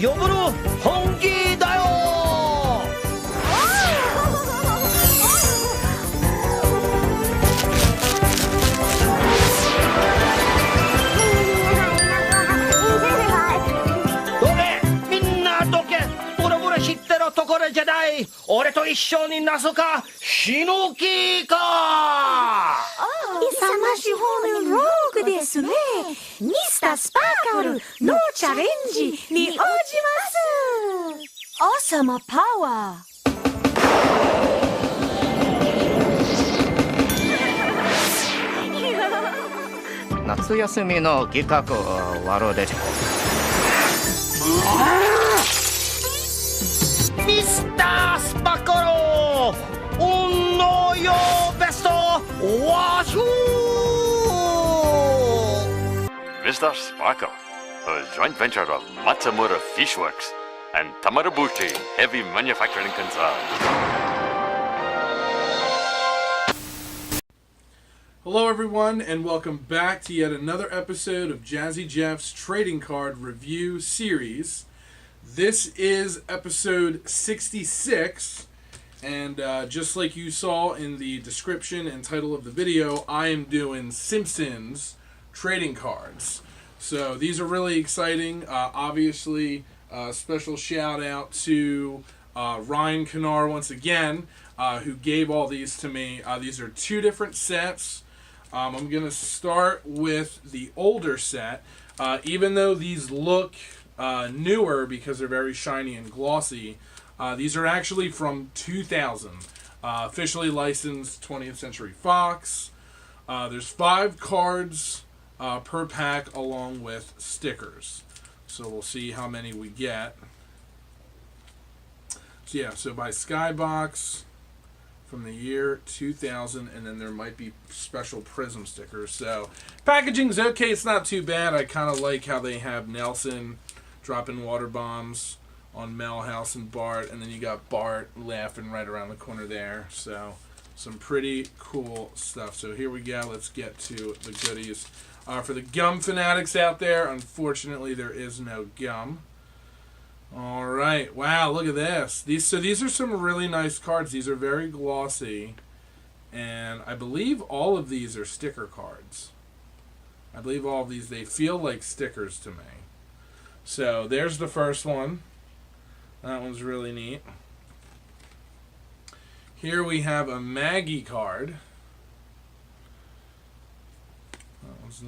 呼ぶる本気だよ。どけ、みんなどけ。俺知ってるところじゃない。俺と一緒になすかヒノキか。勇ましほどローグですね。ミスタースパーカルのチャレンジに応じます。王様パワー。夏休みの企画終わるでしょう。ミスタースパーカル運のよベストワシュMr. Sparkle, a joint venture of Matsumura Fishworks and Tamarabushi Heavy Manufacturing Concern. Hello everyone, and welcome back to yet another episode of Jazzy Jeff's Trading Card Review Series. This is episode 66, and just like you saw in the description and title of the video, I am doing Simpsons trading cards. So these are really exciting. Obviously, special shout out to Ryan Kennard once again, who gave all these to me. These are two different sets. I'm going to start with the older set. Even though these look newer because they're very shiny and glossy, these are actually from 2000. Officially licensed 20th Century Fox. There's 5 cards per pack along with stickers. So we'll see how many we get. So yeah, so by Skybox from the year 2000, and then there might be special Prism stickers. So packaging's okay, it's not too bad. I kind of like how they have Nelson dropping water bombs on Mel, House, and Bart, and then you got Bart laughing right around the corner there. So some pretty cool stuff. So here we go, let's get to the goodies. For the gum fanatics out there, unfortunately there is no gum. Alright, wow, look at this. These are some really nice cards. These are very glossy, and I believe all of these are sticker cards. I believe all of these, they feel like stickers to me. So there's the first one. That one's really neat. Here we have a Maggie card. That one's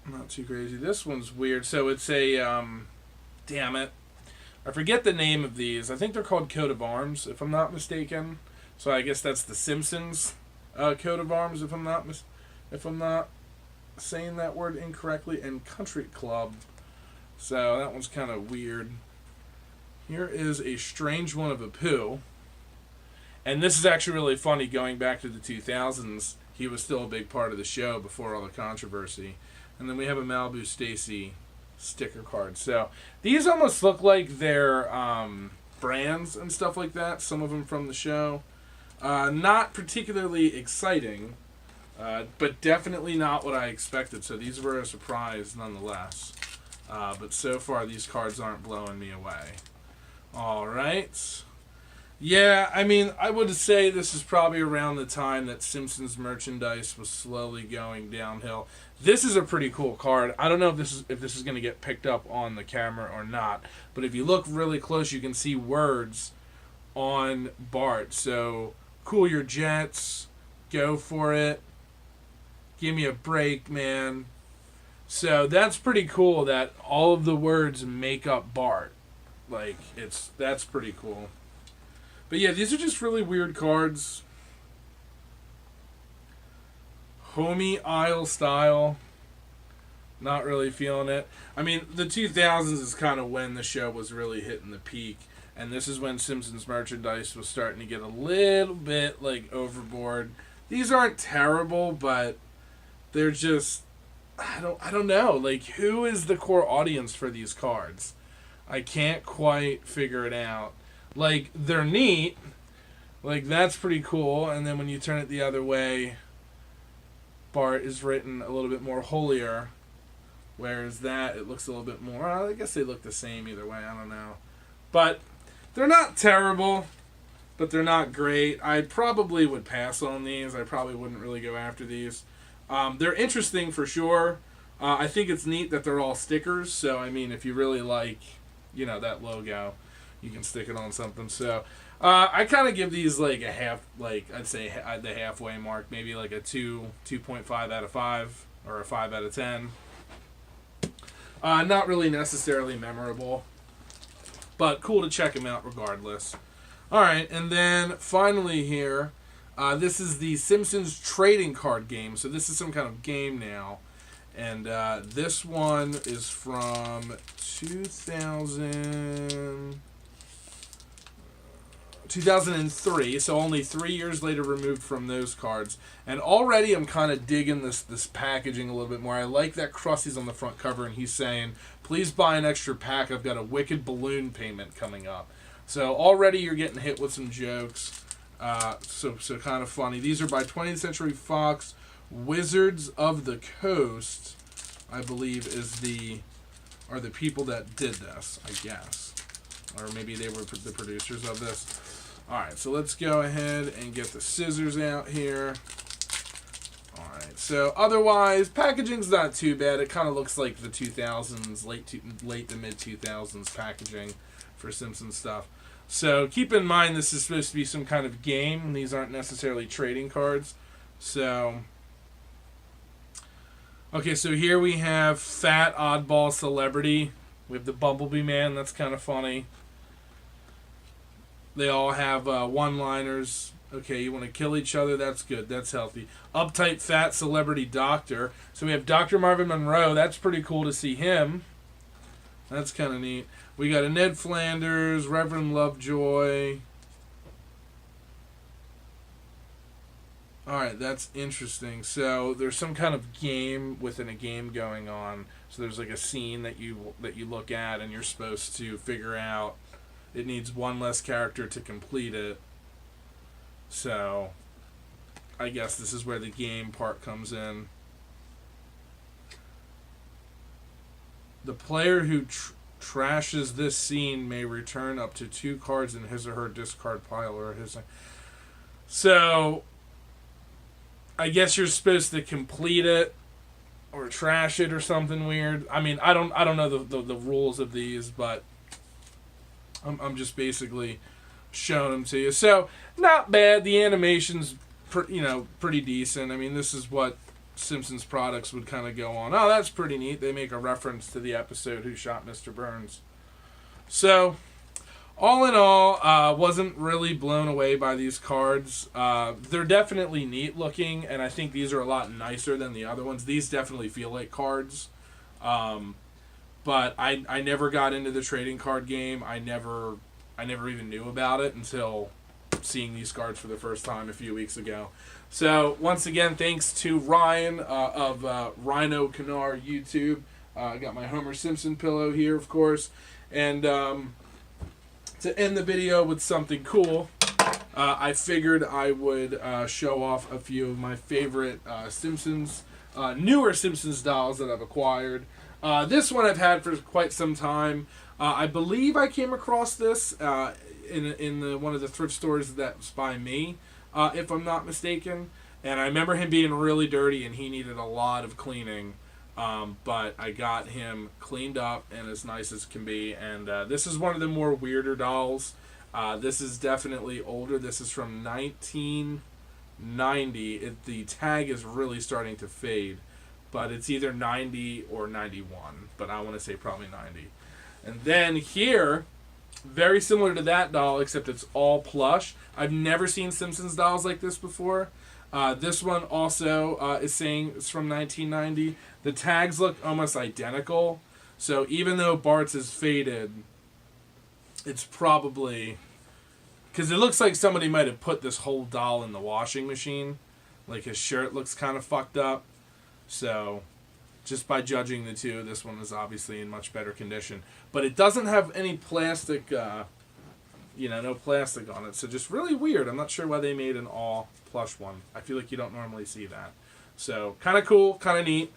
not too crazy. This one's weird. So it's a damn it, I forget the name of these. I think they're called coat of arms, if I'm not mistaken. So I guess that's the Simpsons coat of arms, if I'm not saying that word incorrectly. And Country Club. So that one's kind of weird. Here is a strange one of a Pooh. And this is actually really funny, going back to the 2000s. He was still a big part of the show before all the controversy. And then we have a Malibu Stacy sticker card. So these almost look like they're brands and stuff like that. Some of them from the show. Not particularly exciting, but definitely not what I expected. So these were a surprise nonetheless. But so far these cards aren't blowing me away. Alright. Yeah, I mean, I would say this is probably around the time that Simpsons merchandise was slowly going downhill. This is a pretty cool card. I don't know if this is going to get picked up on the camera or not, but if you look really close, you can see words on Bart. So, cool your jets, go for it, give me a break, man. So that's pretty cool that all of the words make up Bart. Like, that's pretty cool. But yeah, these are just really weird cards. Homie Isle style. Not really feeling it. I mean, the 2000s is kind of when the show was really hitting the peak. And this is when Simpsons merchandise was starting to get a little bit, like, overboard. These aren't terrible, but they're just, I don't know. Like, who is the core audience for these cards? I can't quite figure it out. Like, they're neat. Like, that's pretty cool. And then when you turn it the other way, Bart is written a little bit more holier. Whereas that, it looks a little bit more... I guess they look the same either way. I don't know. But they're not terrible, but they're not great. I probably would pass on these. I probably wouldn't really go after these. They're interesting for sure. I think it's neat that they're all stickers. So, I mean, if you really like, you know, that logo, you can stick it on something. So, I kind of give these like a half, like I'd say the halfway mark. Maybe like a 2.5 out of 5 or a 5 out of 10. Not really necessarily memorable, but cool to check them out regardless. Alright, and then finally here, this is the Simpsons trading card game. So this is some kind of game now. And this one is from 2003, so only 3 years later removed from those cards. And already I'm kind of digging this packaging a little bit more. I like that Krusty's on the front cover and he's saying, please buy an extra pack. I've got a wicked balloon payment coming up. So already you're getting hit with some jokes. So kind of funny. These are by 20th Century Fox. Wizards of the Coast, I believe, are the people that did this, I guess. Or maybe they were the producers of this. Alright, so let's go ahead and get the scissors out here. Alright, so otherwise, packaging's not too bad. It kind of looks like the 2000s, late to mid-2000s packaging for Simpsons stuff. So keep in mind this is supposed to be some kind of game. These aren't necessarily trading cards. So, okay, so here we have Fat Oddball Celebrity. We have the Bumblebee Man. That's kind of funny. They all have one-liners. Okay, you want to kill each other? That's good. That's healthy. Uptight Fat Celebrity Doctor. So we have Dr. Marvin Monroe. That's pretty cool to see him. That's kind of neat. We got a Ned Flanders, Reverend Lovejoy. Alright, that's interesting. So there's some kind of game within a game going on. So there's like a scene that you look at and you're supposed to figure out. It needs one less character to complete it. So I guess this is where the game part comes in. The player who trashes this scene may return up to 2 cards in his or her discard pile or his. So I guess you're supposed to complete it or trash it or something weird. I mean, I don't know the rules of these, but I'm just basically showing them to you. So not bad. The animation's pretty decent. I mean, this is what Simpsons products would kind of go on. Oh, that's pretty neat. They make a reference to the episode Who Shot Mr. Burns. So all in all, wasn't really blown away by these cards. They're definitely neat looking, and I think these are a lot nicer than the other ones. These definitely feel like cards. But I never got into the trading card game. I never even knew about it until seeing these cards for the first time a few weeks ago. So once again, thanks to Ryan of Rhino Canar YouTube. I got my Homer Simpson pillow here, of course. And to end the video with something cool, I figured I would show off a few of my favorite Simpsons, newer Simpsons dolls that I've acquired. This one I've had for quite some time. I believe I came across this in one of the thrift stores that's by me, if I'm not mistaken. And I remember him being really dirty and he needed a lot of cleaning. But I got him cleaned up and as nice as can be. And this is one of the more weirder dolls. This is definitely older. This is from 1990. The tag is really starting to fade. But it's either 90 or 91. But I want to say probably 90. And then here, very similar to that doll, except it's all plush. I've never seen Simpsons dolls like this before. This one also is saying it's from 1990. The tags look almost identical. So even though Bart's is faded, it's probably... because it looks like somebody might have put this whole doll in the washing machine. Like his shirt looks kind of fucked up. So just by judging the two, this one is obviously in much better condition. But it doesn't have any plastic, no plastic on it. So just really weird. I'm not sure why they made an all plush one. I feel like you don't normally see that. So kind of cool, kind of neat.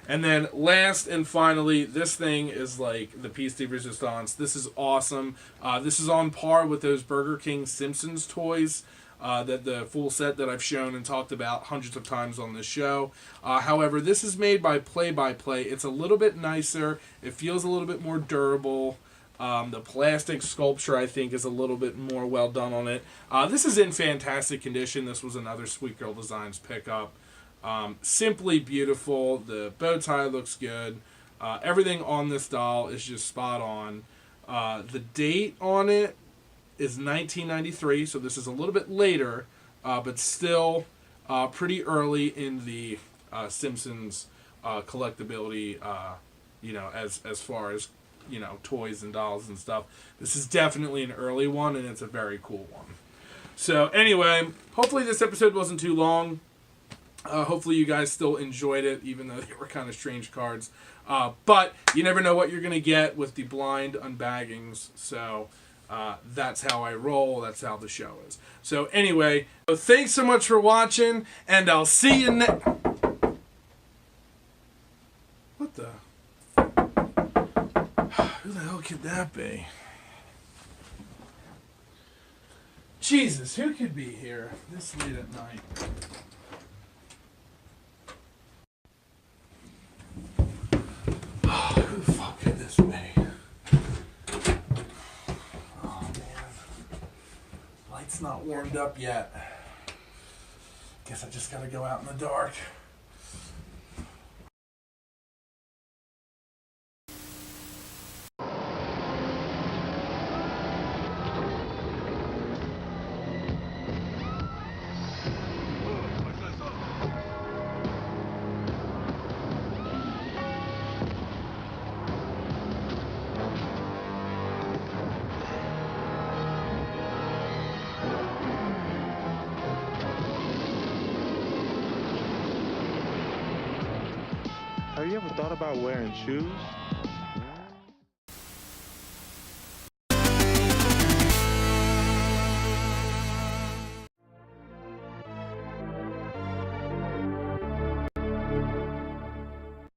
And then last and finally, this thing is like the piece de resistance. This is awesome. This is on par with those Burger King Simpsons toys. That the full set that I've shown and talked about hundreds of times on this show. However, this is made by Play by Play. It's a little bit nicer. It feels a little bit more durable. The plastic sculpture, I think, is a little bit more well done on it. This is in fantastic condition. This was another Sweet Girl Designs pickup. Simply beautiful. The bow tie looks good. Everything on this doll is just spot on. The date on it is 1993, so this is a little bit later, but still pretty early in the Simpsons collectability, as far as, toys and dolls and stuff. This is definitely an early one, and it's a very cool one. So anyway, hopefully this episode wasn't too long. Hopefully you guys still enjoyed it, even though they were kind of strange cards. But you never know what you're going to get with the blind unbaggings, so... that's how I roll. That's how the show is. So anyway, thanks so much for watching, and I'll see you next... What the... Who the hell could that be? Jesus, who could be here this late at night? Who the fuck could this be? It's not warmed up yet. Guess I just gotta go out in the dark. Have you ever thought about wearing shoes?